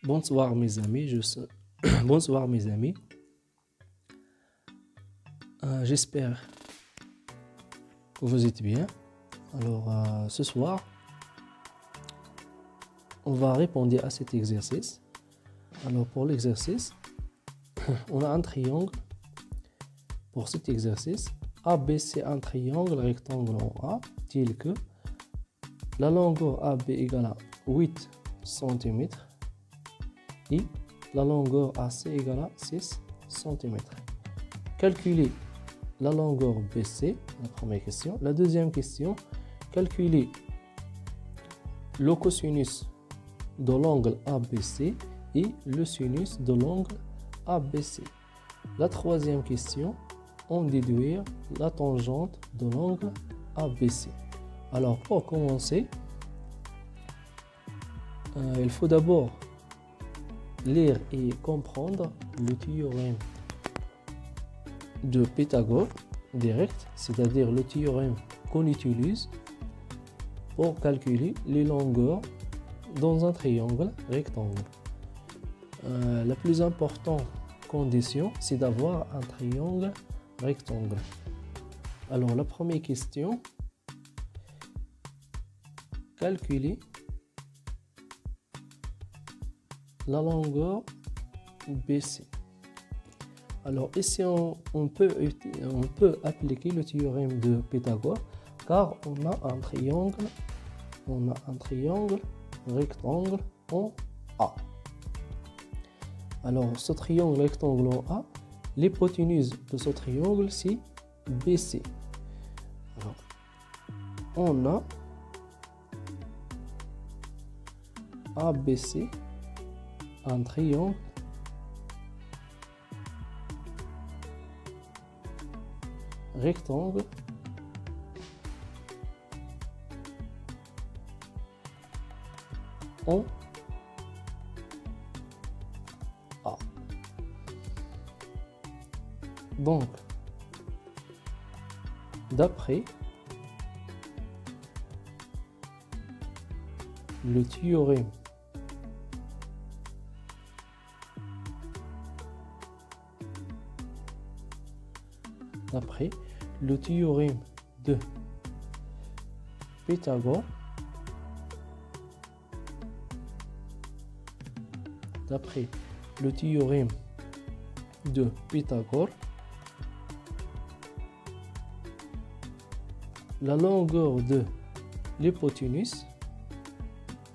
Bonsoir mes amis, bonsoir mes amis. J'espère que vous êtes bien. Alors ce soir, on va répondre à cet exercice. Alors pour l'exercice, on a un triangle. Pour cet exercice, ABC un triangle rectangle en A, tel que la longueur AB égale à 8 cm et la longueur AC égale à 6 cm. Calculer la longueur BC, la première question. La deuxième question, calculer le cosinus de l'angle ABC et le sinus de l'angle ABC. La troisième question, on déduire la tangente de l'angle ABC. Alors pour commencer, il faut d'abord lire et comprendre le théorème de Pythagore direct, c'est-à-dire le théorème qu'on utilise pour calculer les longueurs dans un triangle rectangle. La plus importante condition, c'est d'avoir un triangle rectangle. Alors la première question, calculer la longueur BC. Alors ici on peut appliquer le théorème de Pythagore car on a un triangle rectangle en A. Alors ce triangle rectangle en A, l'hypoténuse de ce triangle c'est BC. Alors on a ABC, un triangle rectangle en A. Donc, d'après le théorème de Pythagore, la longueur de l'hypoténuse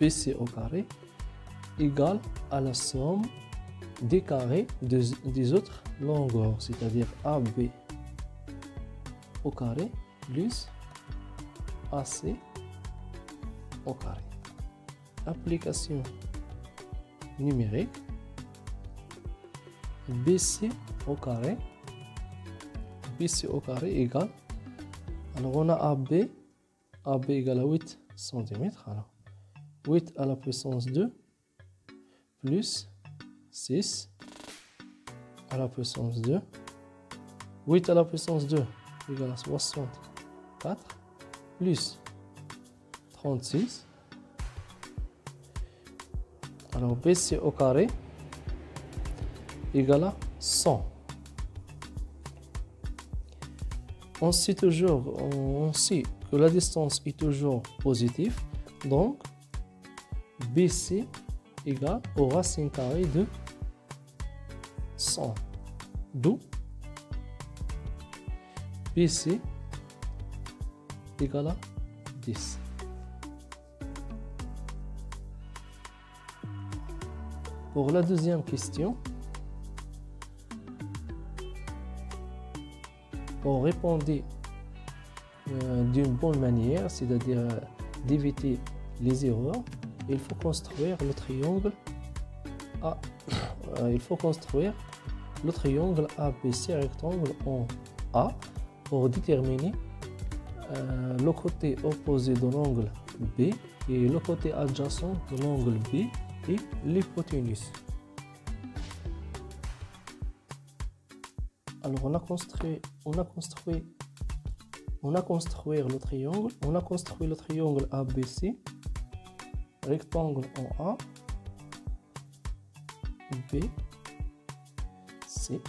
BC au carré égale à la somme des carrés des autres longueurs, c'est-à-dire AB au carré plus AC au carré. Application numérique, BC au carré égale, alors on a AB égale à 8 cm, alors 8 à la puissance 2 plus 6 à la puissance 2, 8 à la puissance 2 égale à 64 plus 36. Alors BC au carré égale à 100. On sait que la distance est toujours positive, donc BC égale aux racines carrées de 100, d'où BC égale à 10. Pour la deuxième question, pour répondre d'une bonne manière, c'est-à-dire d'éviter les erreurs, il faut construire le triangle ABC rectangle en A pour déterminer le côté opposé de l'angle B et le côté adjacent de l'angle B et l'hypoténuse. Alors on a construit le triangle ABC rectangle en A B, C.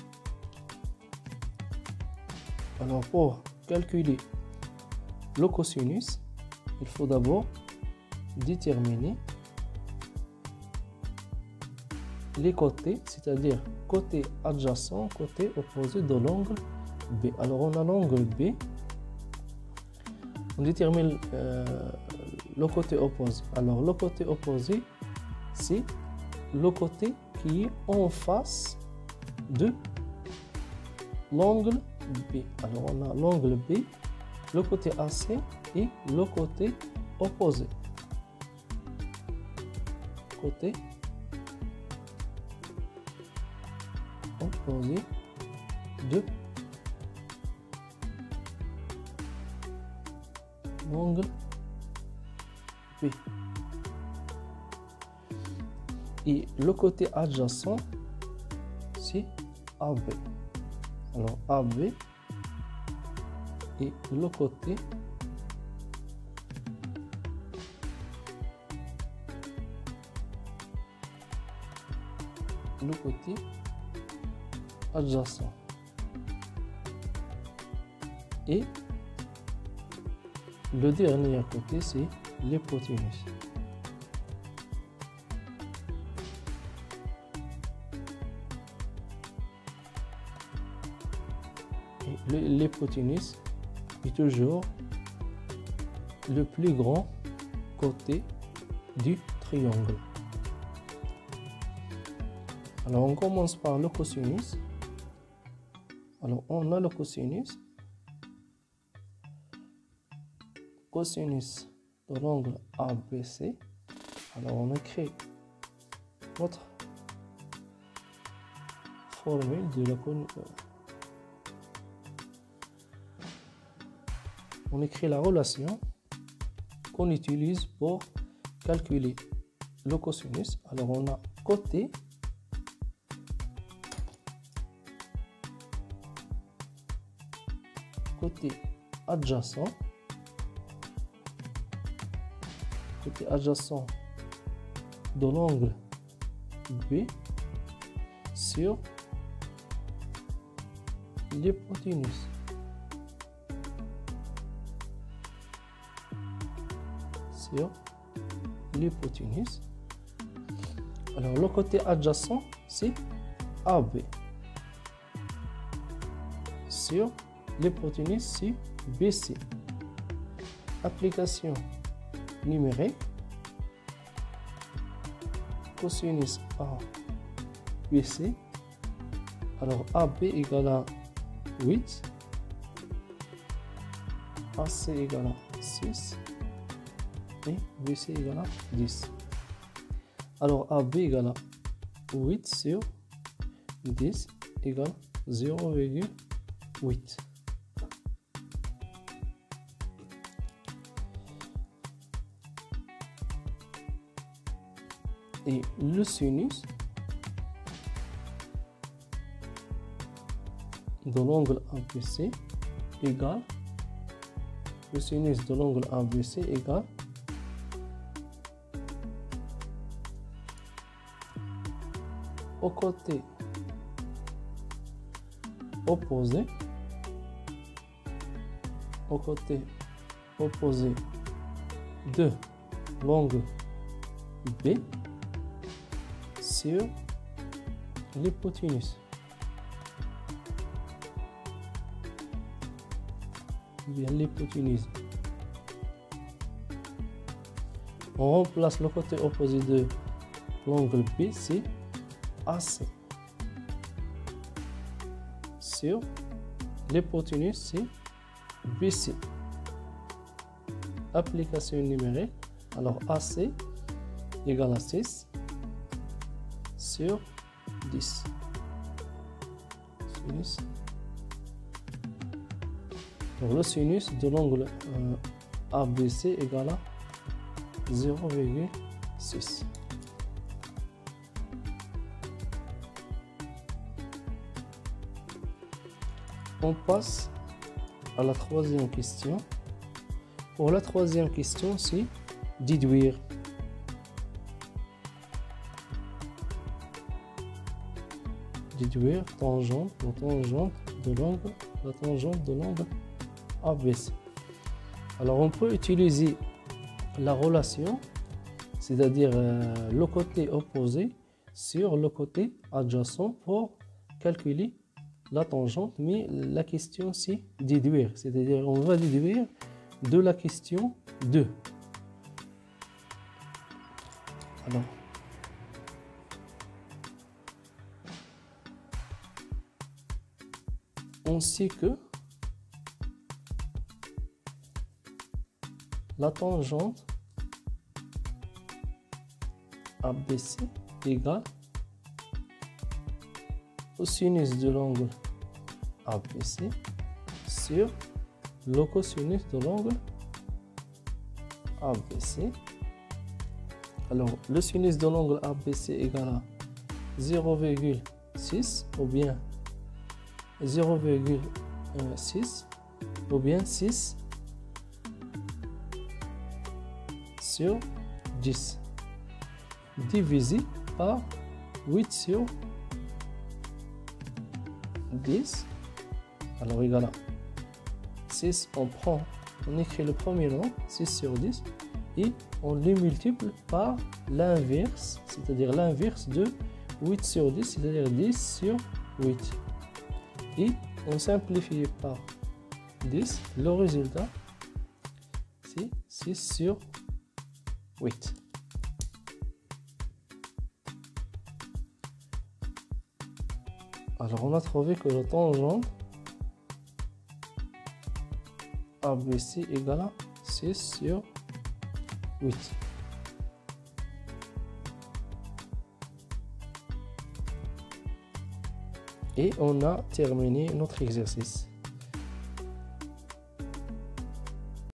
Alors pour calculer le cosinus, il faut d'abord déterminer les côtés, c'est-à-dire côté adjacent, côté opposé de l'angle B. Alors on a l'angle B, on détermine le côté opposé. Alors le côté opposé, c'est le côté qui est en face de l'angle B. Alors on a l'angle B, le côté AC et le côté opposé. Côté opposé de l'angle B. Et le côté adjacent, c'est AB. Alors AB et le côté adjacent et le dernier côté, c'est l'hypoténuse. L'hypoténuse est toujours le plus grand côté du triangle. Alors on commence par le cosinus. Alors on a le cosinus. Cosinus de l'angle ABC. Alors on écrit notre formule de la on écrit la relation qu'on utilise pour calculer le cosinus. Alors on a côté adjacent, de l'angle B sur l'hypoténuse. Alors le côté adjacent, c'est AB. Sur l'hypoténuse, c'est BC. Application numérique. Cosinus A BC. Alors AB égale à 8. AC égale à 6. Et BC égale à 10. Alors AB égale à 8 sur 10 égale 0,8. Et le sinus de l'angle ABC égale au côté opposé de l'angle B sur l'hypoténuse. Bien l'hypoténuse. On remplace le côté opposé de l'angle B, c'est AC. Sur l'hypoténuse, c'est BC. Application numérique. Alors AC égale à 6 sur 10. Sinus. Donc le sinus de l'angle ABC égale à 0,6. On passe à la troisième question. Pour la troisième question, c'est déduire. déduire tangente de l'angle, la tangente de l'angle ABC. Alors on peut utiliser la relation, c'est-à-dire le côté opposé sur le côté adjacent pour calculer la tangente, mais la question c'est déduire, c'est-à-dire on va déduire de la question 2. Alors, on sait que la tangente ABC égale au sinus de l'angle ABC sur le cosinus de l'angle ABC. Alors, le sinus de l'angle ABC égale à 0,6 ou bien 0,6 ou bien 6 sur 10 divisé par 8 sur 10. Alors égal à 6, on écrit le premier nombre, 6 sur 10, et on le multiplie par l'inverse, c'est-à-dire l'inverse de 8 sur 10, c'est-à-dire 10 sur 8. Et on simplifie par 10, le résultat c'est 6 sur 8. Alors on a trouvé que la tangente ABC égale à 6 sur 8. Et on a terminé notre exercice.